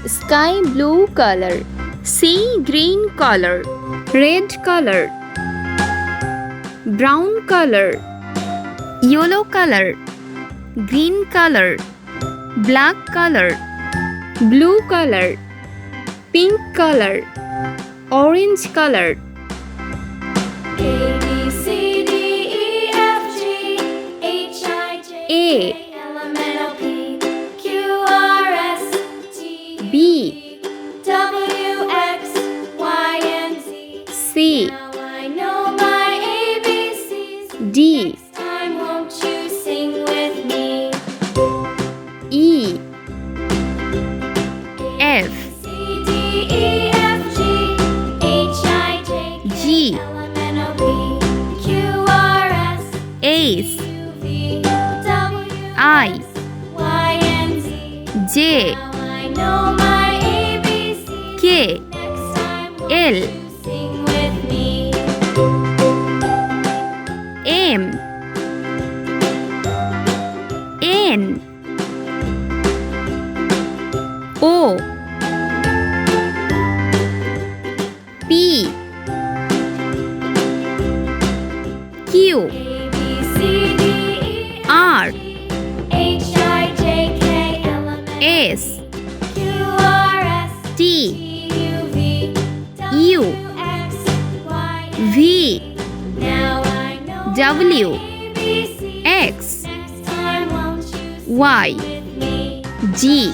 sky blue color, sea green color, red color, brown color, yellow color, green color, black color, blue color, pink color, orange color. A, B, C, D, E, F, G, H, I, J, A, K, L, M, N, O, P, Q, R, S, T, U, B, V, W, X, Y, and Z. C, Now I know my ABCs. D, Next time, won't you sing with me? E, F, C, D, E, F, G, H, I, J, K, G, L, M, N, O, P, Q, R, S, H, U, V, W, I, Y, and Z. J, Now I know my ABCs. K, Next time, won't L, you sing with me? M, N, O, P, Q, A, B, C, D, E, R, H, I, J, K, L, M, N, S, Q, R, S, T, T, U, V, U, W, X, Y, and V, Z. Now I know W, my ABCs. X, Next time, won't you sing Y, with me? G,